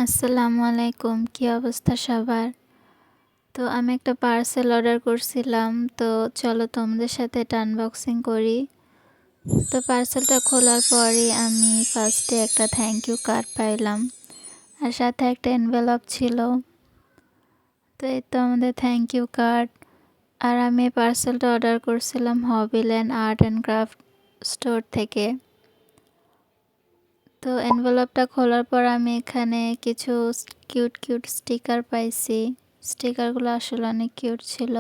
আসসালামু আলাইকুম। কি অবস্থা সবার? তো আমি একটা পার্সেল অর্ডার করছিলাম। তো চলো তোমাদের সাথে এটা আনবক্সিং করি। তো পার্সেলটা খোলার পরই আমি ফার্স্টে একটা থ্যাংক ইউ কার্ড পাইলাম। আর সাথে একটা এনভেলপ ছিল। তো এই তো আমাদের থ্যাংক ইউ কার্ড। আর আমি এই পার্সেলটা অর্ডার করছিলাম হবিল্যান্ড আর্ট অ্যান্ড ক্রাফট স্টোর থেকে। তো এনভেলপটা খোলার পর আমি এখানে কিছু কিউট স্টিকার পাইছি। স্টিকারগুলো আসলে অনেক কিউট ছিল।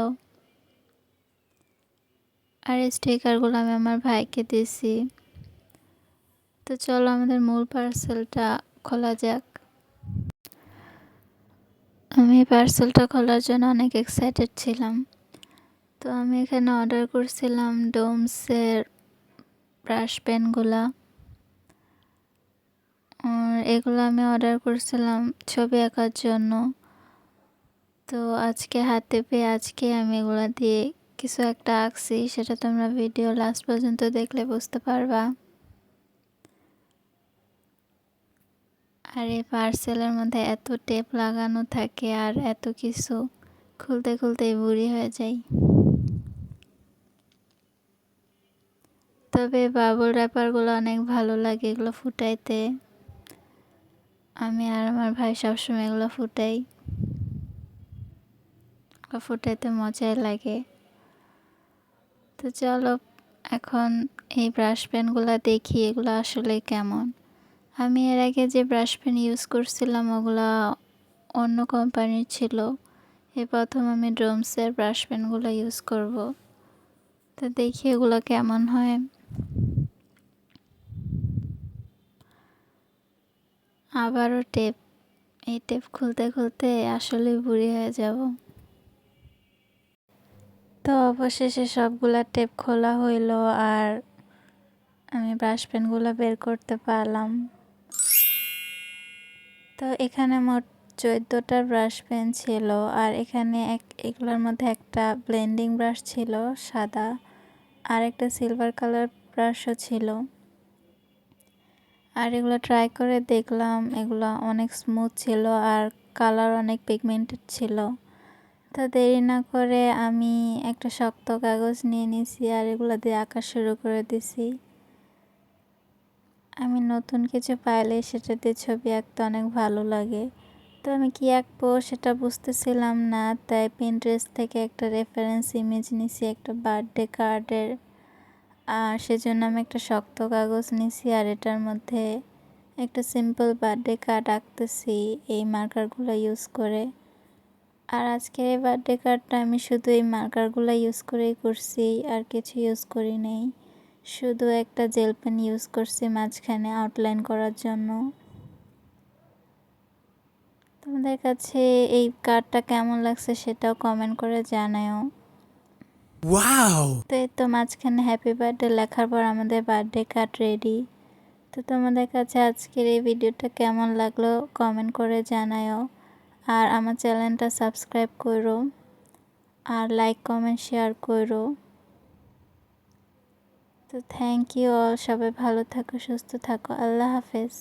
আর এই স্টিকারগুলো আমি আমার ভাইকে দিয়েছি। তো চলো আমাদের মূল পার্সেলটা খোলা যাক। আমি এই পার্সেলটা খোলার জন্য অনেক এক্সাইটেড ছিলাম। তো আমি এখানে অর্ডার করছিলাম ডোমসের ব্রাশ পেনগুলা। আর এগুলো আমি অর্ডার করছিলাম ছবি আঁকার জন্য। তো আজকে হাতে পেয়ে আজকে আমি এগুলো দিয়ে কিছু একটা আঁকছি, সেটা তোমরা ভিডিও লাস্ট পর্যন্ত দেখলে বুঝতে পারবা। আর এই পার্সেলের মধ্যে এত টেপ লাগানো থাকে আর এত কিছু, খুলতে খুলতেই বুড়ি হয়ে যায়। তবে বাবল র্যাপারগুলো অনেক ভালো লাগে, এগুলো ফুটাইতে। আমি আর আমার ভাই সবসময় এগুলো ফুটাই। ফুটাইতে মজাই লাগে। তো চলো এখন এই ব্রাশ পেনগুলো দেখি এগুলো আসলে কেমন। আমি এর আগে যে ব্রাশ পেন ইউজ করছিলাম ওগুলা অন্য কোম্পানির ছিল। এই প্রথম আমি ডোমসের ব্রাশ পেনগুলো ইউজ করব। তো দেখি এগুলো কেমন হয়। আবারও টেপ, এই টেপ খুলতে খুলতে আসলে বুড়ি হয়ে যাব। তো অবশেষে সবগুলা টেপ খোলা হইলো আর আমি ব্রাশ পেনগুলো বের করতে পারলাম। তো এখানে মোট 14টা ব্রাশ পেন ছিল। আর এখানে এগুলোর মধ্যে একটা ব্লেন্ডিং ব্রাশ ছিল সাদা, আর একটা সিলভার কালার ব্রাশও ছিল। আর এগুলো ট্রাই করে দেখলাম এগুলো অনেক স্মুথ ছিল আর কালার অনেক পিগমেন্টেড ছিল। তো দেরি না করে আমি একটা শক্ত কাগজ নিয়ে নিছি আর এগুলো দিয়ে আঁকা শুরু করে দিছি। আমি নতুন কিছু পাইলে সেটা দিয়ে ছবি আঁকতে অনেক ভালো লাগে। তো আমি কি আঁকবো সেটা বুঝতেছিলাম না, তাই পিন্টারেস্ট থেকে একটা রেফারেন্স ইমেজ নিছি একটা বার্থডে কার্ডের। আর সেজন্য আমি একটা শক্ত কাগজ নিছি আর এটার মধ্যে একটা সিম্পল বার্থডে কার্ড আঁকতেছি এই মার্কারগুলো ইউজ করে। আর আজকের এই বার্থডে কার্ডটা আমি শুধু এই মার্কারগুলো ইউজ করেই করছি, আর কিছু ইউজ করি নেই। শুধু একটা জেল পেন ইউজ করছি মাঝখানে আউটলাইন করার জন্য। তোমাদের কাছে এই কার্ডটা কেমন লাগছে সেটাও কমেন্ট করে জানাও। ওয়াও! তো এই তো মাঝখানে হ্যাপি বার্থডে লেখার পর আমাদের বার্থডে কার্ড রেডি। তো তোমাদের কাছে আজকের এই ভিডিওটা কেমন লাগলো কমেন্ট করে জানাও। আর আমার চ্যানেলটা সাবস্ক্রাইব করো আর লাইক কমেন্ট শেয়ার করো। তো থ্যাংক ইউ অল, সবাই ভালো থাকো সুস্থ থাকো, আল্লাহ হাফেজ।